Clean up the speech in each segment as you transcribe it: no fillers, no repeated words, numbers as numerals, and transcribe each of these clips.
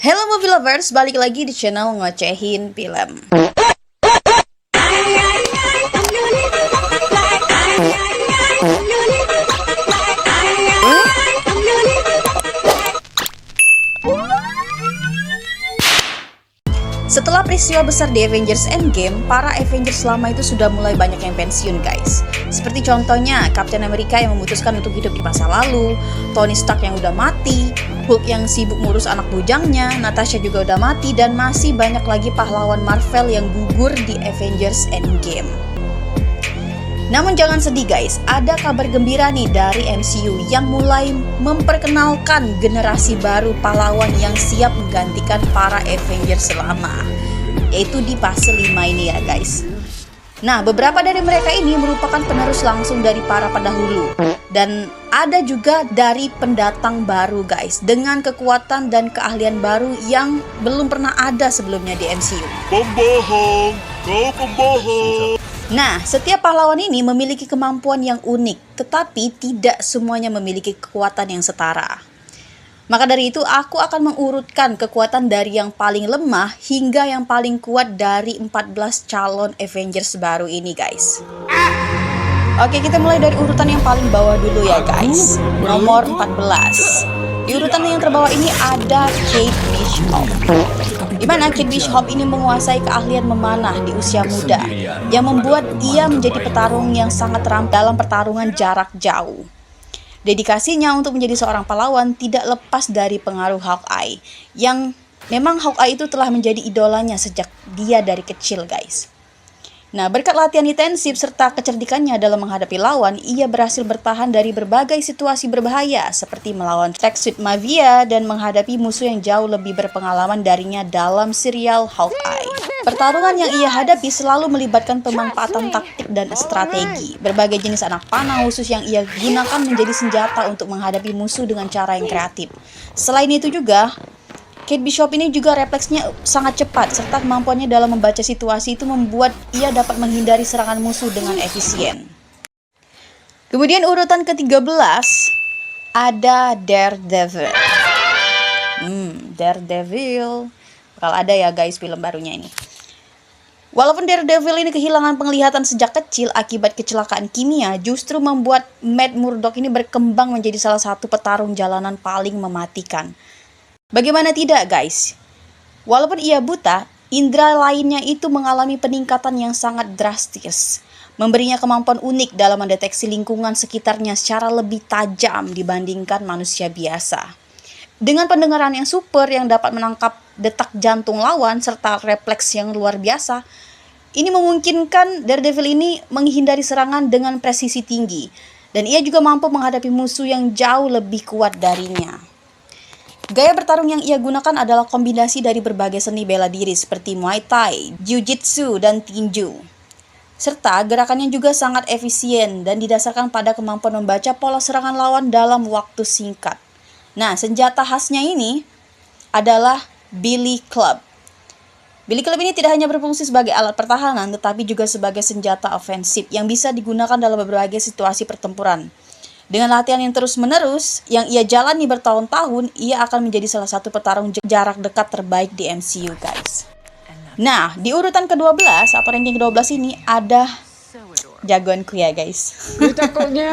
Hello movie lovers, balik lagi di channel Ngocehin Film. Setelah peristiwa besar di Avengers Endgame, para Avengers lama itu sudah mulai banyak yang pensiun guys. Seperti contohnya Captain America yang memutuskan untuk hidup di masa lalu, Tony Stark yang udah mati, Hulk yang sibuk ngurus anak bujangnya, Natasha juga udah mati, dan masih banyak lagi pahlawan Marvel yang gugur di Avengers Endgame. Namun jangan sedih guys, ada kabar gembira nih dari MCU yang mulai memperkenalkan generasi baru pahlawan yang siap menggantikan para Avengers lama, yaitu di fase 5 ini ya guys. Nah, beberapa dari mereka ini merupakan penerus langsung dari para pendahulu, dan ada juga dari pendatang baru guys, dengan kekuatan dan keahlian baru yang belum pernah ada sebelumnya di MCU. Pembohong, kau pembohong. Nah, setiap pahlawan ini memiliki kemampuan yang unik, tetapi tidak semuanya memiliki kekuatan yang setara. Maka dari itu, aku akan mengurutkan kekuatan dari yang paling lemah hingga yang paling kuat dari 14 calon Avengers baru ini, guys. Oke, kita mulai dari urutan yang paling bawah dulu ya, guys. Nomor 14. Di urutan yang terbawah ini ada Kate Bishop. Di mana Kate Bishop ini menguasai keahlian memanah di usia muda, yang membuat ia menjadi petarung yang sangat terampil dalam pertarungan jarak jauh. Dedikasinya untuk menjadi seorang pahlawan tidak lepas dari pengaruh Hawkeye, yang memang Hawkeye itu telah menjadi idolanya sejak dia dari kecil guys. Nah, berkat latihan intensif serta kecerdikannya dalam menghadapi lawan, ia berhasil bertahan dari berbagai situasi berbahaya seperti melawan Tracksuit Mafia dan menghadapi musuh yang jauh lebih berpengalaman darinya dalam serial Hawkeye. Pertarungan yang ia hadapi selalu melibatkan pemanfaatan taktik dan strategi. Berbagai jenis anak panah khusus yang ia gunakan menjadi senjata untuk menghadapi musuh dengan cara yang kreatif. Selain itu juga, Kate Bishop ini juga refleksnya sangat cepat, serta kemampuannya dalam membaca situasi itu membuat ia dapat menghindari serangan musuh dengan efisien. Kemudian urutan ke-13 ada Daredevil. Daredevil bakal ada ya guys film barunya ini. Walaupun Daredevil ini kehilangan penglihatan sejak kecil akibat kecelakaan kimia, justru membuat Matt Murdock ini berkembang menjadi salah satu petarung jalanan paling mematikan. Bagaimana tidak guys? Walaupun ia buta, indera lainnya itu mengalami peningkatan yang sangat drastis, memberinya kemampuan unik dalam mendeteksi lingkungan sekitarnya secara lebih tajam dibandingkan manusia biasa. Dengan pendengaran yang super yang dapat menangkap detak jantung lawan serta refleks yang luar biasa, ini memungkinkan Daredevil ini menghindari serangan dengan presisi tinggi, dan ia juga mampu menghadapi musuh yang jauh lebih kuat darinya. Gaya bertarung yang ia gunakan adalah kombinasi dari berbagai seni bela diri seperti Muay Thai, Jiu-Jitsu, dan Tinju. Serta gerakannya juga sangat efisien dan didasarkan pada kemampuan membaca pola serangan lawan dalam waktu singkat. Nah, senjata khasnya ini adalah Billy Club. Billy Club ini tidak hanya berfungsi sebagai alat pertahanan, tetapi juga sebagai senjata ofensif yang bisa digunakan dalam berbagai situasi pertempuran. Dengan latihan yang terus-menerus, yang ia jalani bertahun-tahun, ia akan menjadi salah satu petarung jarak dekat terbaik di MCU, guys. Nah, di urutan ke-12 atau ranking ke-12 ini ada jagoanku ya, guys. Takutnya.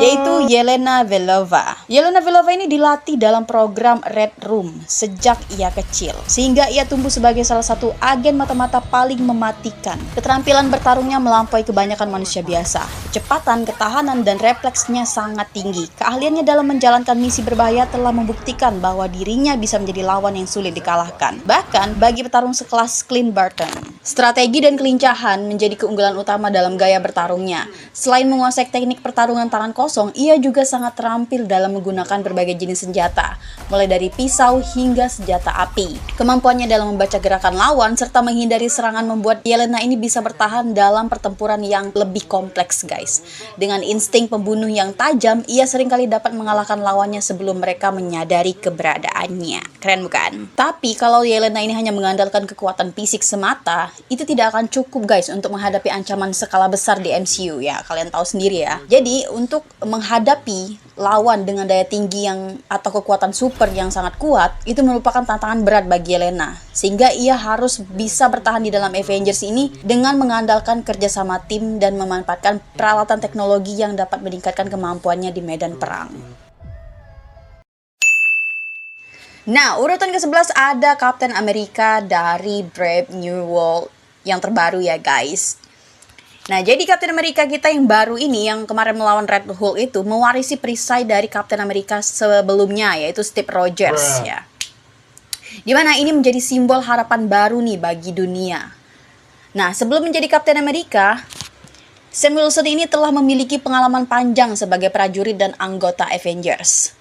Yaitu Yelena Belova. Yelena Belova ini dilatih dalam program Red Room sejak ia kecil, sehingga ia tumbuh sebagai salah satu agen mata-mata paling mematikan. Keterampilan bertarungnya melampaui kebanyakan manusia biasa. Kecepatan, ketahanan, dan refleksnya sangat tinggi. Keahliannya dalam menjalankan misi berbahaya telah membuktikan bahwa dirinya bisa menjadi lawan yang sulit dikalahkan. Bahkan bagi petarung sekelas Clint Barton, strategi dan kelincahan menjadi keunggulan utama dalam gaya bertarungnya. Selain menguasai teknik pertarungan tangan kosong, ia juga sangat terampil dalam menggunakan berbagai jenis senjata, mulai dari pisau hingga senjata api. Kemampuannya dalam membaca gerakan lawan serta menghindari serangan membuat Yelena ini bisa bertahan dalam pertempuran yang lebih kompleks, guys. Dengan insting pembunuh yang tajam, ia seringkali dapat mengalahkan lawannya sebelum mereka menyadari keberadaannya. Keren bukan? Tapi kalau Yelena ini hanya mengandalkan kekuatan fisik semata, itu tidak akan cukup, guys, untuk menghadapi ancaman skala besar besar di MCU ya, kalian tahu sendiri ya. Jadi untuk menghadapi lawan dengan daya tinggi yang atau kekuatan super yang sangat kuat, itu merupakan tantangan berat bagi Yelena. Sehingga ia harus bisa bertahan di dalam Avengers ini dengan mengandalkan kerjasama tim dan memanfaatkan peralatan teknologi yang dapat meningkatkan kemampuannya di medan perang. Nah, urutan ke-11 ada Captain America dari Brave New World yang terbaru ya guys. Nah, jadi Captain America kita yang baru ini, yang kemarin melawan Red Hulk itu, mewarisi perisai dari Captain America sebelumnya, yaitu Steve Rogers ya. Dimana ini menjadi simbol harapan baru nih bagi dunia. Nah, sebelum menjadi Captain America, Sam Wilson ini telah memiliki pengalaman panjang sebagai prajurit dan anggota Avengers.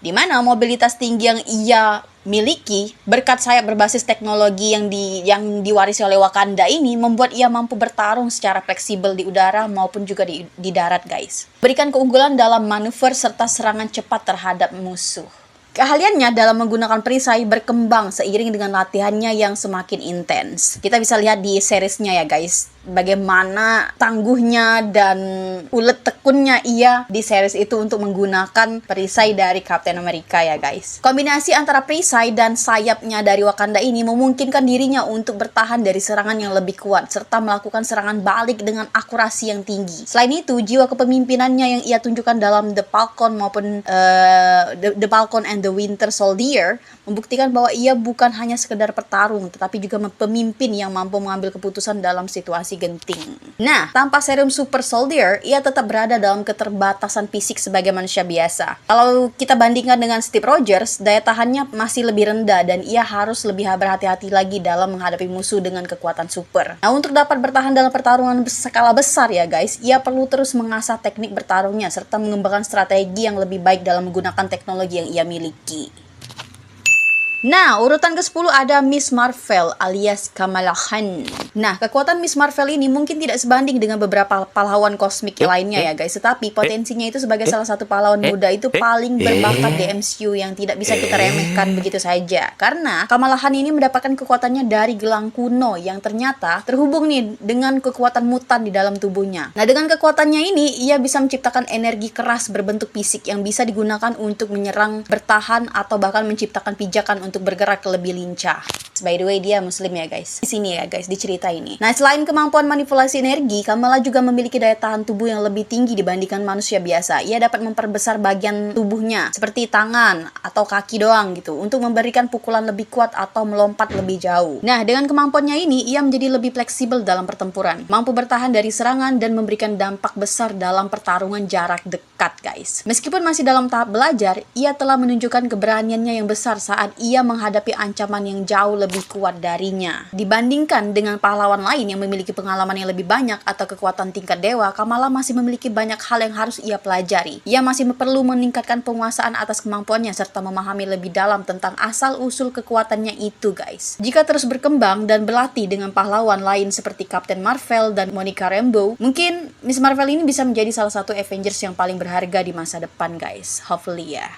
Di mana mobilitas tinggi yang ia miliki berkat sayap berbasis teknologi yang diwarisi oleh Wakanda ini membuat ia mampu bertarung secara fleksibel di udara maupun juga di darat guys. Berikan keunggulan dalam manuver serta serangan cepat terhadap musuh. Keahliannya dalam menggunakan perisai berkembang seiring dengan latihannya yang semakin intens. Kita bisa lihat di seriesnya ya guys, bagaimana tangguhnya dan ulet tekunnya ia di series itu untuk menggunakan perisai dari Captain America ya guys. Kombinasi antara perisai dan sayapnya dari Wakanda ini memungkinkan dirinya untuk bertahan dari serangan yang lebih kuat serta melakukan serangan balik dengan akurasi yang tinggi. Selain itu, jiwa kepemimpinannya yang ia tunjukkan dalam The Falcon maupun The Falcon and the Winter Soldier membuktikan bahwa ia bukan hanya sekedar petarung tetapi juga pemimpin yang mampu mengambil keputusan dalam situasi genting. Nah, tanpa serum Super Soldier, ia tetap berada dalam keterbatasan fisik sebagai manusia biasa. Kalau kita bandingkan dengan Steve Rogers, daya tahannya masih lebih rendah dan ia harus lebih berhati-hati lagi dalam menghadapi musuh dengan kekuatan super. Nah, untuk dapat bertahan dalam pertarungan skala besar ya guys, ia perlu terus mengasah teknik bertarungnya serta mengembangkan strategi yang lebih baik dalam menggunakan teknologi yang ia miliki. Nah, urutan ke-10 ada Miss Marvel alias Kamala Khan. Nah, kekuatan Miss Marvel ini mungkin tidak sebanding dengan beberapa pahlawan kosmik lainnya ya guys. Tetapi potensinya itu sebagai salah satu pahlawan muda itu paling berbakat di MCU yang tidak bisa kita remehkan begitu saja. Karena Kamala Khan ini mendapatkan kekuatannya dari gelang kuno yang ternyata terhubung nih dengan kekuatan mutan di dalam tubuhnya. Nah, dengan kekuatannya ini, ia bisa menciptakan energi keras berbentuk fisik yang bisa digunakan untuk menyerang, bertahan, atau bahkan menciptakan pijakan untuk bergerak lebih lincah. By the way, dia muslim ya guys. Di sini ya guys, di cerita ini. Nah, selain kemampuan manipulasi energi, Kamala juga memiliki daya tahan tubuh yang lebih tinggi dibandingkan manusia biasa. Ia dapat memperbesar bagian tubuhnya, seperti tangan atau kaki doang gitu, untuk memberikan pukulan lebih kuat atau melompat lebih jauh. Nah, dengan kemampuannya ini, ia menjadi lebih fleksibel dalam pertempuran, mampu bertahan dari serangan dan memberikan dampak besar dalam pertarungan jarak dekat guys. Meskipun masih dalam tahap belajar, ia telah menunjukkan keberaniannya yang besar saat ia menghadapi ancaman yang jauh lebih kuat darinya. Dibandingkan dengan pahlawan lain yang memiliki pengalaman yang lebih banyak atau kekuatan tingkat dewa, Kamala masih memiliki banyak hal yang harus ia pelajari. Ia masih perlu meningkatkan penguasaan atas kemampuannya serta memahami lebih dalam tentang asal-usul kekuatannya itu guys. Jika terus berkembang dan berlatih dengan pahlawan lain seperti Captain Marvel dan Monica Rambeau, mungkin Miss Marvel ini bisa menjadi salah satu Avengers yang paling berharga di masa depan guys. Hopefully ya.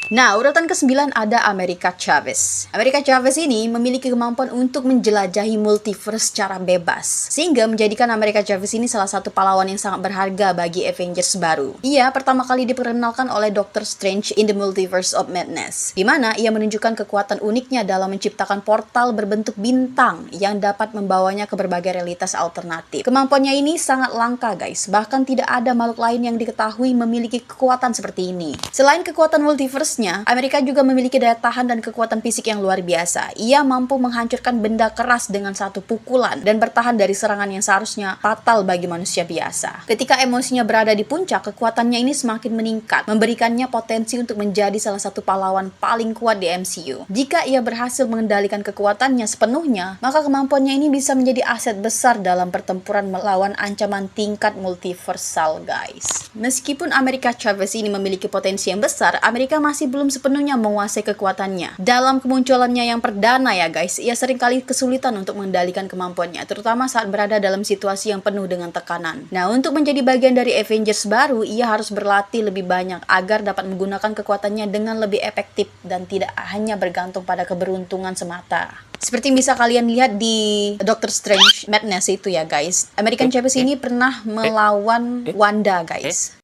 Nah, urutan ke-9 ada America Chavez. America Chavez ini memiliki kemampuan untuk menjelajahi multiverse secara bebas, sehingga menjadikan America Chavez ini salah satu pahlawan yang sangat berharga bagi Avengers baru. Ia pertama kali diperkenalkan oleh Doctor Strange in the Multiverse of Madness, di mana ia menunjukkan kekuatan uniknya dalam menciptakan portal berbentuk bintang yang dapat membawanya ke berbagai realitas alternatif. Kemampuannya ini sangat langka guys, bahkan tidak ada makhluk lain yang diketahui memiliki kekuatan seperti ini. Selain kekuatan multiverse, Amerika juga memiliki daya tahan dan kekuatan fisik yang luar biasa. Ia mampu menghancurkan benda keras dengan satu pukulan dan bertahan dari serangan yang seharusnya fatal bagi manusia biasa. Ketika emosinya berada di puncak, kekuatannya ini semakin meningkat, memberikannya potensi untuk menjadi salah satu pahlawan paling kuat di MCU. Jika ia berhasil mengendalikan kekuatannya sepenuhnya, maka kemampuannya ini bisa menjadi aset besar dalam pertempuran melawan ancaman tingkat multiversal guys. Meskipun America Chavez ini memiliki potensi yang besar, Amerika masih masih belum sepenuhnya menguasai kekuatannya. Dalam kemunculannya yang perdana ya guys, ia seringkali kesulitan untuk mengendalikan kemampuannya, terutama saat berada dalam situasi yang penuh dengan tekanan. Nah, untuk menjadi bagian dari Avengers baru, ia harus berlatih lebih banyak agar dapat menggunakan kekuatannya dengan lebih efektif dan tidak hanya bergantung pada keberuntungan semata. Seperti yang bisa kalian lihat di Doctor Strange Madness itu ya guys. American Chavez ini pernah melawan Wanda guys.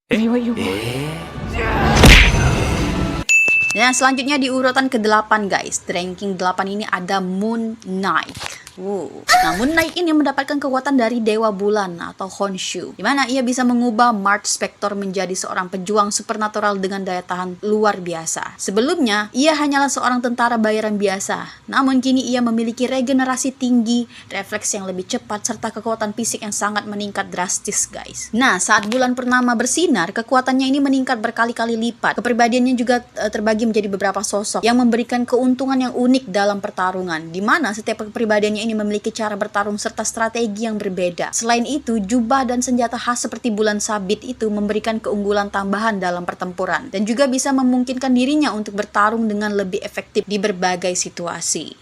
Nah, selanjutnya di urutan ke-8 guys. Di ranking 8 ini ada Moon Knight. Nah, Moon Knight ini mendapatkan kekuatan dari Dewa Bulan atau Khonshu, di mana ia bisa mengubah Mark Spector menjadi seorang pejuang supernatural dengan daya tahan luar biasa. Sebelumnya, ia hanyalah seorang tentara bayaran biasa, namun kini ia memiliki regenerasi tinggi, refleks yang lebih cepat, serta kekuatan fisik yang sangat meningkat drastis guys. Nah, saat bulan purnama bersinar, kekuatannya ini meningkat berkali-kali lipat. Kepribadiannya juga terbagi menjadi beberapa sosok yang memberikan keuntungan yang unik dalam pertarungan, di mana setiap kepribadiannya ini memiliki cara bertarung serta strategi yang berbeda. Selain itu, jubah dan senjata khas seperti bulan sabit itu memberikan keunggulan tambahan dalam pertempuran dan juga bisa memungkinkan dirinya untuk bertarung dengan lebih efektif di berbagai situasi.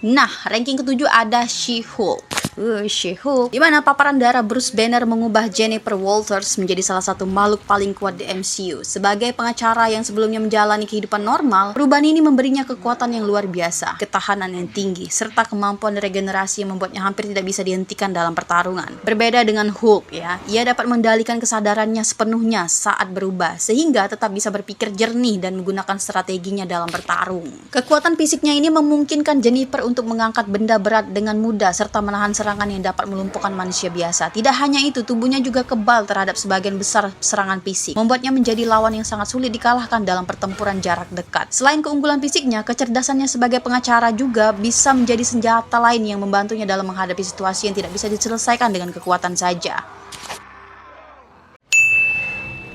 Nah, ranking ke-7 ada She-Hulk. She-Hulk, di mana paparan darah Bruce Banner mengubah Jennifer Walters menjadi salah satu makhluk paling kuat di MCU. Sebagai pengacara yang sebelumnya menjalani kehidupan normal, perubahan ini memberinya kekuatan yang luar biasa, ketahanan yang tinggi, serta kemampuan regenerasi yang membuatnya hampir tidak bisa dihentikan dalam pertarungan. Berbeda dengan Hulk ya, ia dapat mengendalikan kesadarannya sepenuhnya saat berubah, sehingga tetap bisa berpikir jernih dan menggunakan strateginya dalam bertarung. Kekuatan fisiknya ini memungkinkan Jennifer untuk mengangkat benda berat dengan mudah, serta menahan serangan yang dapat melumpuhkan manusia biasa. Tidak hanya itu, tubuhnya juga kebal terhadap sebagian besar serangan fisik, membuatnya menjadi lawan yang sangat sulit dikalahkan dalam pertempuran jarak dekat. Selain keunggulan fisiknya, kecerdasannya sebagai pengacara juga bisa menjadi senjata lain yang membantunya dalam menghadapi situasi yang tidak bisa diselesaikan dengan kekuatan saja.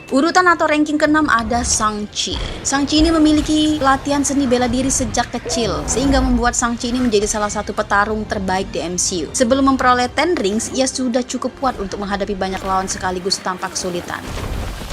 Urutan atau ranking ke-6 ada Shang-Chi. Shang-Chi ini memiliki latihan seni bela diri sejak kecil, sehingga membuat Shang-Chi ini menjadi salah satu petarung terbaik di MCU. Sebelum memperoleh 10 rings, ia sudah cukup kuat untuk menghadapi banyak lawan sekaligus tanpa kesulitan.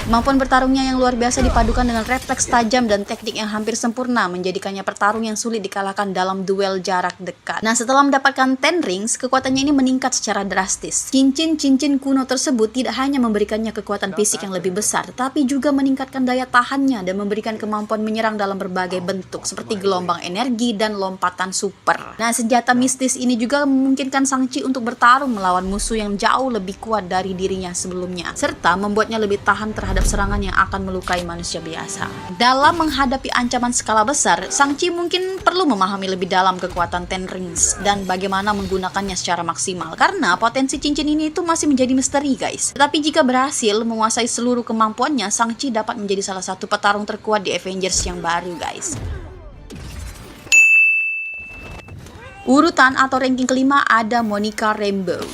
Kemampuan bertarungnya yang luar biasa dipadukan dengan refleks tajam dan teknik yang hampir sempurna menjadikannya petarung yang sulit dikalahkan dalam duel jarak dekat. Nah, setelah mendapatkan 10 rings, kekuatannya ini meningkat secara drastis. Cincin-cincin kuno tersebut tidak hanya memberikannya kekuatan fisik yang lebih besar, tapi juga meningkatkan daya tahannya dan memberikan kemampuan menyerang dalam berbagai bentuk, seperti gelombang energi dan lompatan super. Nah, senjata mistis ini juga memungkinkan Shang-Chi untuk bertarung melawan musuh yang jauh lebih kuat dari dirinya sebelumnya, serta membuatnya lebih tahan terhadap serangan yang akan melukai manusia biasa. Dalam menghadapi ancaman skala besar, Shang-Chi mungkin perlu memahami lebih dalam kekuatan Ten Rings dan bagaimana menggunakannya secara maksimal, karena potensi cincin ini itu masih menjadi misteri guys. Tetapi jika berhasil menguasai seluruh kemampuannya, Shang-Chi dapat menjadi salah satu petarung terkuat di Avengers yang baru guys. Urutan atau ranking kelima ada Monica Rambeau.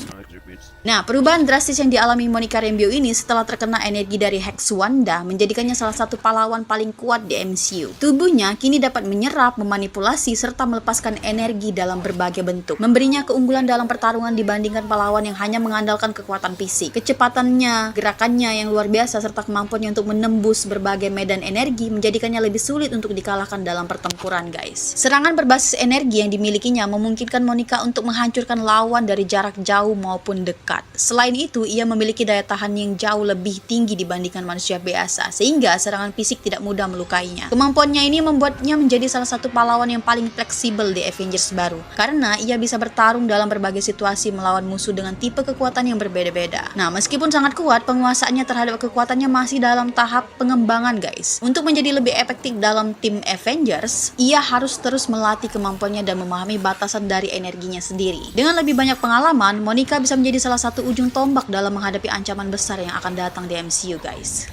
Nah, perubahan drastis yang dialami Monica Rambeau ini setelah terkena energi dari Hex Wanda menjadikannya salah satu pahlawan paling kuat di MCU. Tubuhnya kini dapat menyerap, memanipulasi, serta melepaskan energi dalam berbagai bentuk, memberinya keunggulan dalam pertarungan dibandingkan pahlawan yang hanya mengandalkan kekuatan fisik. Kecepatannya, gerakannya yang luar biasa, serta kemampuannya untuk menembus berbagai medan energi menjadikannya lebih sulit untuk dikalahkan dalam pertempuran guys. Serangan berbasis energi yang dimilikinya memungkinkan Monica untuk menghancurkan lawan dari jarak jauh maupun dekat. Selain itu, ia memiliki daya tahan yang jauh lebih tinggi dibandingkan manusia biasa, sehingga serangan fisik tidak mudah melukainya. Kemampuannya ini membuatnya menjadi salah satu pahlawan yang paling fleksibel di Avengers baru, karena ia bisa bertarung dalam berbagai situasi melawan musuh dengan tipe kekuatan yang berbeda-beda. Nah, meskipun sangat kuat, penguasaannya terhadap kekuatannya masih dalam tahap pengembangan guys. Untuk menjadi lebih efektif dalam tim Avengers, ia harus terus melatih kemampuannya dan memahami batasan dari energinya sendiri. Dengan lebih banyak pengalaman, Monica bisa menjadi salah satu ujung tombak dalam menghadapi ancaman besar yang akan datang di MCU guys.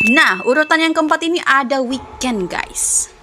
Nah, urutan yang keempat ini ada Wiccan guys.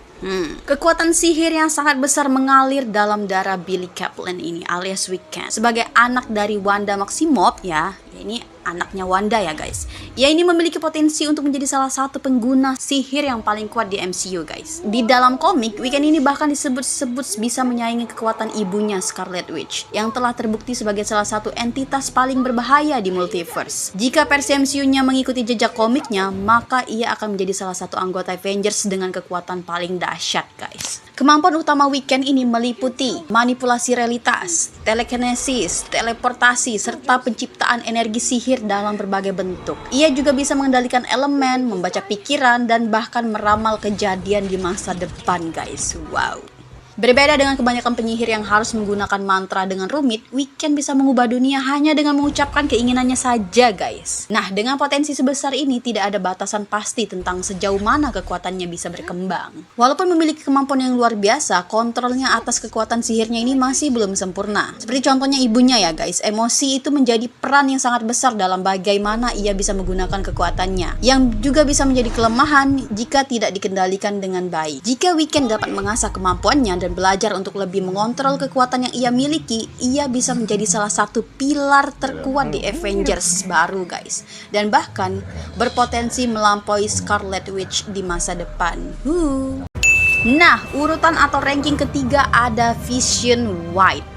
Kekuatan sihir yang sangat besar mengalir dalam darah Billy Kaplan ini alias Wiccan. Sebagai anak dari Wanda Maximoff ya, Ya, ini anaknya Wanda ya guys. Ya, ini memiliki potensi untuk menjadi salah satu pengguna sihir yang paling kuat di MCU guys. Di dalam komik, Wiccan ini bahkan disebut-sebut bisa menyaingi kekuatan ibunya Scarlet Witch, yang telah terbukti sebagai salah satu entitas paling berbahaya di multiverse. Jika versi MCU-nya mengikuti jejak komiknya, maka ia akan menjadi salah satu anggota Avengers dengan kekuatan paling dahsyat guys. Kemampuan utama Wiccan ini meliputi manipulasi realitas, telekinesis, teleportasi, serta penciptaan energi sihir dalam berbagai bentuk. Ia juga bisa mengendalikan elemen, membaca pikiran, dan bahkan meramal kejadian di masa depan guys. Wow. Berbeda dengan kebanyakan penyihir yang harus menggunakan mantra dengan rumit, Wiccan bisa mengubah dunia hanya dengan mengucapkan keinginannya saja guys. Nah, dengan potensi sebesar ini tidak ada batasan pasti tentang sejauh mana kekuatannya bisa berkembang. Walaupun memiliki kemampuan yang luar biasa, kontrolnya atas kekuatan sihirnya ini masih belum sempurna. Seperti contohnya ibunya ya guys, emosi itu menjadi peran yang sangat besar dalam bagaimana ia bisa menggunakan kekuatannya, yang juga bisa menjadi kelemahan jika tidak dikendalikan dengan baik. Jika Wiccan dapat mengasah kemampuannya dan belajar untuk lebih mengontrol kekuatan yang ia miliki, ia bisa menjadi salah satu pilar terkuat di Avengers baru guys, dan bahkan berpotensi melampaui Scarlet Witch di masa depan. Nah, urutan atau ranking ketiga ada Vision White.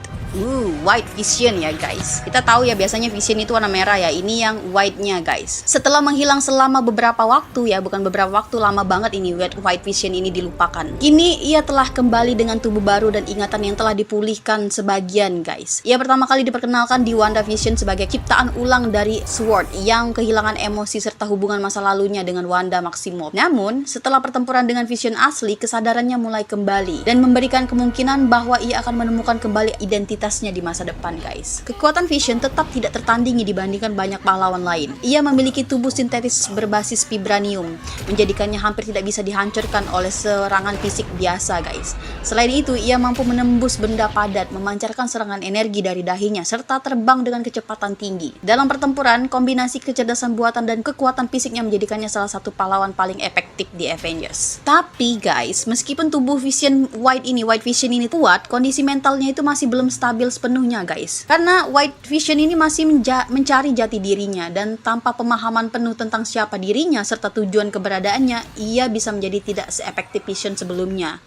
White Vision ya guys. Kita tahu ya biasanya Vision itu warna merah ya. Ini yang white-nya guys. Setelah menghilang selama beberapa waktu ya, bukan beberapa waktu, lama banget ini White Vision ini dilupakan. Kini ia telah kembali dengan tubuh baru dan ingatan yang telah dipulihkan sebagian guys. Ia pertama kali diperkenalkan di WandaVision sebagai ciptaan ulang dari Sword yang kehilangan emosi serta hubungan masa lalunya dengan Wanda Maximoff. Namun, setelah pertempuran dengan Vision asli, kesadarannya mulai kembali dan memberikan kemungkinan bahwa ia akan menemukan kembali identitasnya di masa depan guys. Kekuatan Vision tetap tidak tertandingi dibandingkan banyak pahlawan lain. Ia memiliki tubuh sintetis berbasis vibranium, menjadikannya hampir tidak bisa dihancurkan oleh serangan fisik biasa guys. Selain itu, ia mampu menembus benda padat, memancarkan serangan energi dari dahinya, serta terbang dengan kecepatan tinggi. Dalam pertempuran, kombinasi kecerdasan buatan dan kekuatan fisiknya menjadikannya salah satu pahlawan paling efektif di Avengers. Tapi guys, meskipun tubuh White Vision ini kuat, kondisi mentalnya itu masih belum stabil sepenuhnya guys. Karena White Vision ini masih mencari jati dirinya, dan tanpa pemahaman penuh tentang siapa dirinya serta tujuan keberadaannya, ia bisa menjadi tidak seefektif Vision sebelumnya.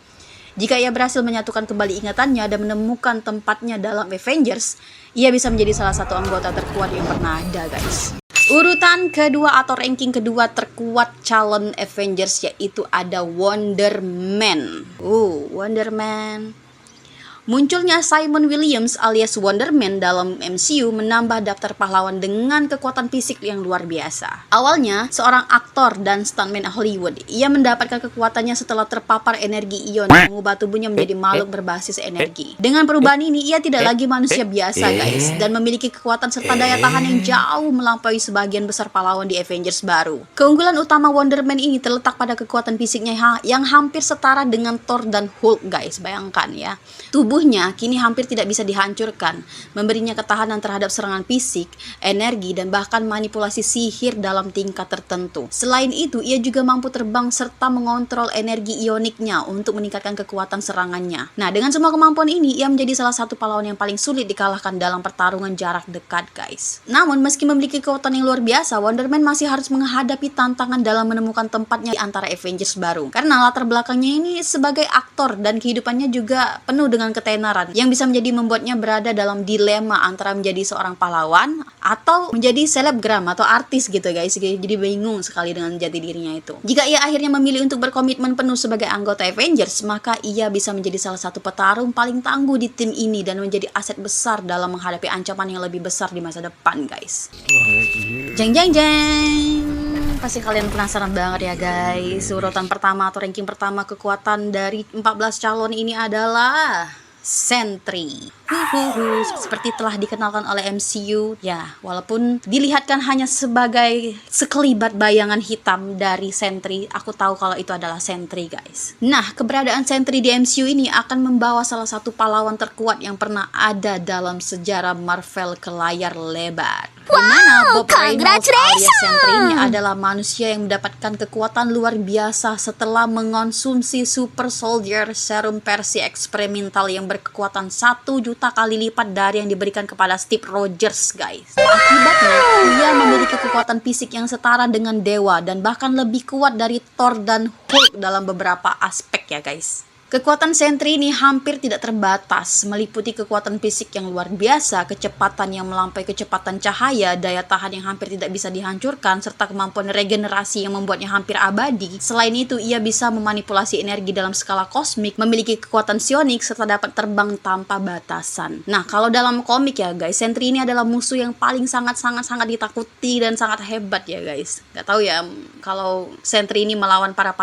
Jika ia berhasil menyatukan kembali ingatannya dan menemukan tempatnya dalam Avengers, ia bisa menjadi salah satu anggota terkuat yang pernah ada guys. Urutan kedua atau ranking kedua terkuat calon Avengers yaitu ada Wonder Man. Wonder Man. Munculnya Simon Williams alias Wonder Man dalam MCU menambah daftar pahlawan dengan kekuatan fisik yang luar biasa. Awalnya, seorang aktor dan stuntman Hollywood, ia mendapatkan kekuatannya setelah terpapar energi ion yang mengubah tubuhnya menjadi makhluk berbasis energi. Dengan perubahan ini, ia tidak lagi manusia biasa guys, dan memiliki kekuatan serta daya tahan yang jauh melampaui sebagian besar pahlawan di Avengers baru. Keunggulan utama Wonder Man ini terletak pada kekuatan fisiknya yang hampir setara dengan Thor dan Hulk guys, bayangkan ya. Tubuhnya kini hampir tidak bisa dihancurkan, memberinya ketahanan terhadap serangan fisik, energi, dan bahkan manipulasi sihir dalam tingkat tertentu. Selain itu, ia juga mampu terbang serta mengontrol energi ioniknya untuk meningkatkan kekuatan serangannya. Nah, dengan semua kemampuan ini, ia menjadi salah satu pahlawan yang paling sulit dikalahkan dalam pertarungan jarak dekat, guys. Namun, meski memiliki kekuatan yang luar biasa, Wonder Man masih harus menghadapi tantangan dalam menemukan tempatnya di antara Avengers baru. Karena latar belakangnya ini sebagai aktor dan kehidupannya juga penuh dengan ketenaran yang bisa menjadi membuatnya berada dalam dilema antara menjadi seorang pahlawan atau menjadi selebgram atau artis gitu guys. Jadi bingung sekali dengan jati dirinya itu. Jika ia akhirnya memilih untuk berkomitmen penuh sebagai anggota Avengers, maka ia bisa menjadi salah satu petarung paling tangguh di tim ini dan menjadi aset besar dalam menghadapi ancaman yang lebih besar di masa depan guys. Jeng jeng jeng. Pasti kalian penasaran banget ya guys. Urutan pertama atau ranking pertama kekuatan dari 14 calon ini adalah Sentry. Seperti telah dikenalkan oleh MCU, ya, walaupun dilihatkan hanya sebagai sekelibat bayangan hitam dari Sentry, aku tahu kalau itu adalah Sentry, guys. Nah, keberadaan Sentry di MCU ini akan membawa salah satu pahlawan terkuat yang pernah ada dalam sejarah Marvel ke layar lebar. Dimana Bob Reynolds alias Sentry ini adalah manusia yang mendapatkan kekuatan luar biasa setelah mengonsumsi Super Soldier serum versi eksperimental yang berkekuatan 1 juta kali lipat dari yang diberikan kepada Steve Rogers, guys. Akibatnya, ia memiliki kekuatan fisik yang setara dengan dewa dan bahkan lebih kuat dari Thor dan Hulk dalam beberapa aspek ya, guys. Kekuatan Sentry ini hampir tidak terbatas, meliputi kekuatan fisik yang luar biasa, kecepatan yang melampaui kecepatan cahaya, daya tahan yang hampir tidak bisa dihancurkan, serta kemampuan regenerasi yang membuatnya hampir abadi. Selain itu, ia bisa memanipulasi energi dalam skala kosmik, memiliki kekuatan psionik, serta dapat terbang tanpa batasan. Nah, kalau dalam komik ya guys, Sentry ini adalah musuh yang paling sangat ditakuti dan sangat hebat ya guys. Gak tahu ya, kalau Sentry ini melawan para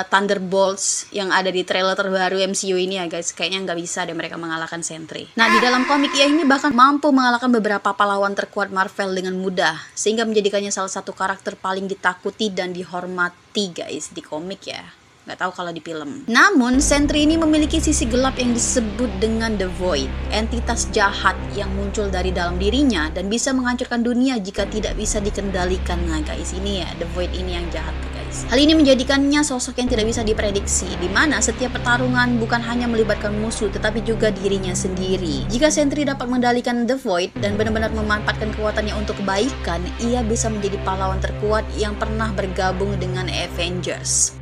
Thunderbolts yang ada di trailer terbaru MCU ini ya guys, kayaknya nggak bisa deh mereka mengalahkan Sentry. Nah, di dalam komik ia ini bahkan mampu mengalahkan beberapa pahlawan terkuat Marvel dengan mudah, sehingga menjadikannya salah satu karakter paling ditakuti dan dihormati guys di komik ya. Nggak tahu kalau di film. Namun, Sentry ini memiliki sisi gelap yang disebut dengan The Void, entitas jahat yang muncul dari dalam dirinya dan bisa menghancurkan dunia jika tidak bisa dikendalikan. Nah guys, ini ya The Void ini yang jahat tuh guys. Hal ini menjadikannya sosok yang tidak bisa diprediksi, di mana setiap pertarungan bukan hanya melibatkan musuh tetapi juga dirinya sendiri. Jika Sentry dapat mengendalikan The Void dan benar-benar memanfaatkan kekuatannya untuk kebaikan, ia bisa menjadi pahlawan terkuat yang pernah bergabung dengan Avengers.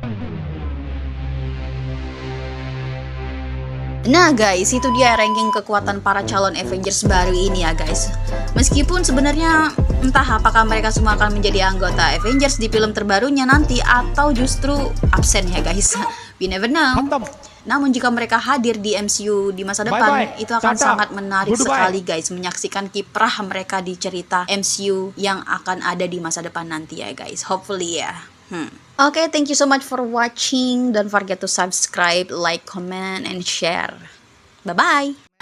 Nah guys, itu dia ranking kekuatan para calon Avengers baru ini ya guys. Meskipun sebenarnya entah apakah mereka semua akan menjadi anggota Avengers di film terbarunya nanti atau justru absen ya guys. We never know. Namun jika mereka hadir di MCU di masa depan, itu akan sangat menarik sekali guys, menyaksikan kiprah mereka di cerita MCU yang akan ada di masa depan nanti ya guys. Hopefully ya. Okay, thank you so much for watching. Don't forget to subscribe, like, comment, and share. Bye-bye!